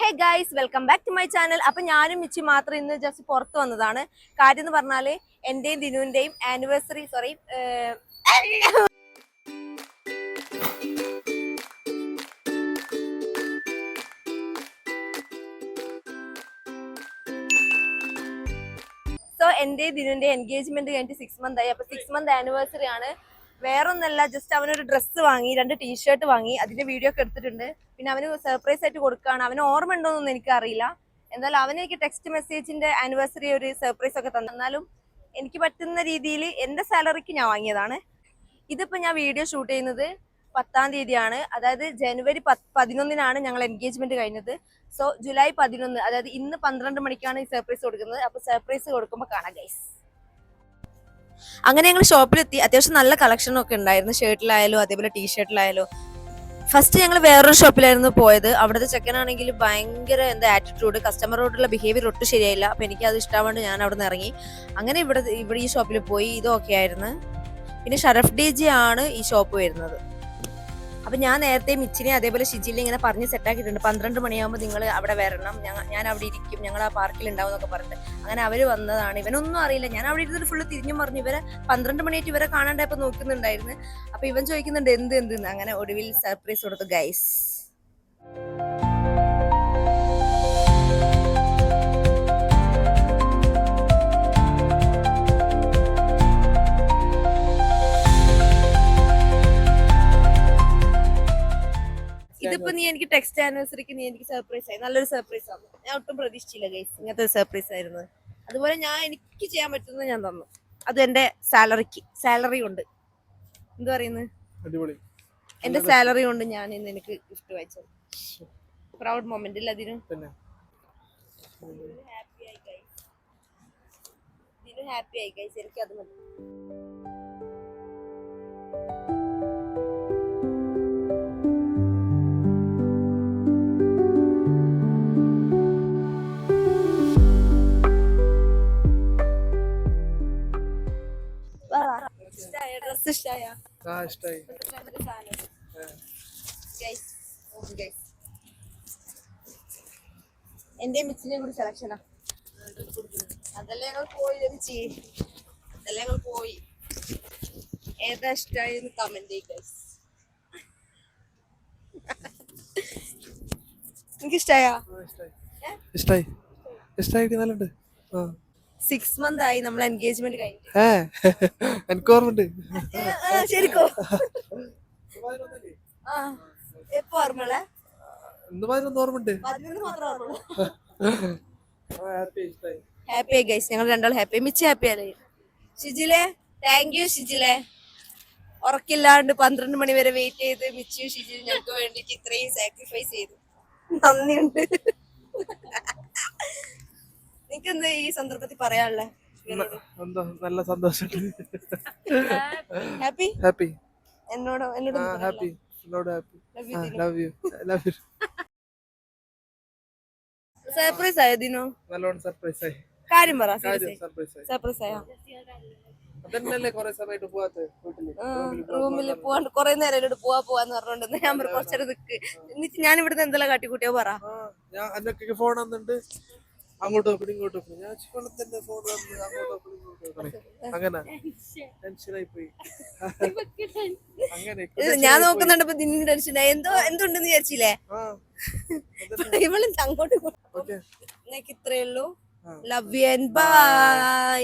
Hey guys, welcome back to my channel. അപ്പൊ ഞാനും മിച്ചി മാത്രം ഇന്ന് ജസ്റ്റ് പുറത്ത് വന്നതാണ്. കാര്യം എന്ന് പറഞ്ഞാല് എന്റെയും ദിനുവിന്റെയും ആനിവേഴ്സറി എന്റെ ദിനുവിന്റെ എൻഗേജ്മെന്റ് കഴിഞ്ഞിട്ട് 6 months ആയി. അപ്പൊ 6 month ആനിവേഴ്സറി ആണ്. വേറൊന്നല്ല, ജസ്റ്റ് അവനൊരു ഡ്രസ്സ് വാങ്ങി, 2 ടീഷർട്ട് വാങ്ങി, അതിന്റെ വീഡിയോ ഒക്കെ എടുത്തിട്ടുണ്ട്. പിന്നെ അവന് സർപ്രൈസ് ആയിട്ട് കൊടുക്കുകയാണ്. അവന് ഓർമ്മ ഉണ്ടോന്നൊന്നും എനിക്ക് അറിയില്ല. എന്തായാലും അവന് എനിക്ക് ടെക്സ്റ്റ് മെസ്സേജിന്റെ ആനിവേഴ്സറി ഒരു സർപ്രൈസ് ഒക്കെ തന്നാലും എനിക്ക് പറ്റുന്ന രീതിയിൽ എന്റെ സാലറിക്ക് ഞാൻ വാങ്ങിയതാണ്. ഇതിപ്പോ ഞാൻ വീഡിയോ ഷൂട്ട് ചെയ്യുന്നത് 10ാം തീയതിയാണ്. അതായത് ജനുവരി 11-നാണ് ഞങ്ങൾ എൻഗേജ്മെന്റ് കഴിഞ്ഞത്. സോ ജൂലൈ 11, അതായത് ഇന്ന് 12 മണിക്കാണ് ഈ സർപ്രൈസ് കൊടുക്കുന്നത്. അപ്പൊ സർപ്രൈസ് കൊടുക്കുമ്പോൾ കാണാം ഗൈസ്. അങ്ങനെ ഞങ്ങൾ ഷോപ്പിലെത്തി. അത്യാവശ്യം നല്ല കളക്ഷനും ഒക്കെ ഉണ്ടായിരുന്നു, ഷർട്ടിലായാലും അതേപോലെ ടീഷർട്ടിലായാലും. ഫസ്റ്റ് ഞങ്ങൾ വേറൊരു ഷോപ്പിലായിരുന്നു പോയത്. അവിടുത്തെ ചെക്കനാണെങ്കിൽ ഭയങ്കര ആറ്റിറ്റ്യൂഡ്, കസ്റ്റമറോടുള്ള ബിഹേവിയർ ഒട്ടും ശരിയായില്ല. അപ്പൊ എനിക്ക് അത് ഇഷ്ടമാണ്ട് ഞാൻ അവിടെ നിന്ന് ഇറങ്ങി. അങ്ങനെ ഇവിടെ ഈ ഷോപ്പിൽ പോയി. ഇതൊക്കെ ആയിരുന്നു. പിന്നെ ഷറഫ് ഡേജി ആണ് ഈ ഷോപ്പ് വരുന്നത്. അപ്പൊ ഞാൻ നേരത്തെ മിച്ചിനെ അതേപോലെ ഷിജിനെ ഇങ്ങനെ പറഞ്ഞ് സെറ്റാക്കിയിട്ടുണ്ട്. 12 മണിയാകുമ്പോൾ നിങ്ങൾ അവിടെ വരണം, ഞാൻ അവിടെ ഇരിക്കും, ഞങ്ങൾ ആ പാർക്കിൽ ഉണ്ടാവും എന്നൊക്കെ പറഞ്ഞിട്ട്. അങ്ങനെ അവര് വന്നതാണ്. ഇവനൊന്നും അറിയില്ല. ഞാൻ അവിടെ ഇരുന്നിട്ട് ഫുള്ള് തിരിഞ്ഞു പറഞ്ഞു. ഇവരെ 12 മണിയായിട്ട് ഇവരെ കാണാണ്ടായപ്പോ നോക്കുന്നുണ്ടായിരുന്നു. അപ്പൊ ഇവൻ ചോദിക്കുന്നുണ്ട് എന്തെന്ന്. അങ്ങനെ ഒടുവിൽ സർപ്രൈസ് കൊടുത്തു ഗൈസ്. ഇതിപ്പോ നീ എനിക്ക് ടെക്സ്റ്റ് ആനിവേഴ്സറിക്ക് നീ എനിക്ക് സർപ്രൈസ് ആയി. നല്ലൊരു സർപ്രൈസ് ആണ്. ഞാൻ ഒട്ടും പ്രതീക്ഷിച്ചില്ല ഗൈസ്, ഇങ്ങനത്തെ ഒരു സർപ്രൈസ് ആയിരുന്നു. അതുപോലെ എനിക്ക് ചെയ്യാൻ പറ്റുന്നത് ഞാൻ തന്നു. അത് എന്റെ സാലറി കൊണ്ട്. എന്ത് പറയുന്നത്, എന്റെ സാലറി കൊണ്ട് ഞാൻ ഇന്ന് എനിക്ക് ഗിഫ്റ്റ് വായിച്ചത്. പ്രൗഡ് മൊമെന്റ് ഇല്ല അതിനും. ഹാപ്പി ആയി ഗൈസ്. എനിക്ക് അത് മതി. എന്റെ മിച്ചിനെ കൂടി സെലക്ഷനാ. അതെല്ലാം ഞങ്ങൾ പോയി ഏതാ ഇഷ്ടമായി കമന്റ് ചെയ്യുക. എനിക്ക് ഇഷ്ടായി. 6 months ആയി നമ്മൾ എൻഗേജ്മെന്റ് കഴിഞ്ഞിട്ട്. എനിക്ക് ഓർമ്മയുണ്ട്. ശരിക്കോ? എപ്പോ ഓർമ്മ? ഓർമ്മയുണ്ട്. ഹാപ്പി ഗൈസ്, ഞങ്ങൾ രണ്ടാളും ഹാപ്പി. മിച്ച ഹാപ്പി അല്ലേ? ഷിജിലെ താങ്ക് യു. ഷിജിലെ ഉറക്കില്ലാണ്ട് 12 മണി വരെ വെയിറ്റ് ചെയ്ത് മിച്ചിയും ഷിജിലും ഞങ്ങൾക്ക് വേണ്ടിട്ട് ഇത്രയും സാക്രിഫൈസ് ചെയ്തു. നന്ദിയുണ്ട്. നിനക്കെന്താ ഈ സന്ദർഭത്തിൽ പറയാനുള്ളത്? നല്ല സന്തോഷം. ഹാപ്പി എന്നോട് ഹാപ്പി. Love you. സർപ്രൈസ് ആയോ ദിനോ? നല്ലോണം സർപ്രൈസ് ആയി. കാര്യം പറ. സർപ്രൈസ് ആയോ? അതന്നല്ലേ കുറെ സമയത്ത് പോവാത്ത റൂമിൽ പോവാണ്ട് കുറെ നേരം പോവാന്ന് പറഞ്ഞോണ്ട് ഞാൻ കുറച്ചേരം നിക്ക്. എന്നിട്ട് ഞാൻ ഇവിടുന്ന് എന്തെല്ലാം കാട്ടിക്കൂട്ടിയോ പറ. ഞാൻ എന്നൊക്കെ ഫോൺ വന്നിട്ട് അങ്ങോട്ടോ ഇങ്ങോട്ടോ ഞാൻ ഫോൺ വന്ന് അങ്ങോട്ടോ അങ്ങനെ ടെൻഷനായി പോയി. അങ്ങനെ ഞാൻ നോക്കുന്നുണ്ടപ്പോ നിന്റെ ടെൻഷനായി. എന്തുണ്ടെന്ന് വിചാരിച്ചില്ലേ? ഇവള് അങ്ങോട്ട് ഇത്രയേ ഉള്ളൂ. Love you and by.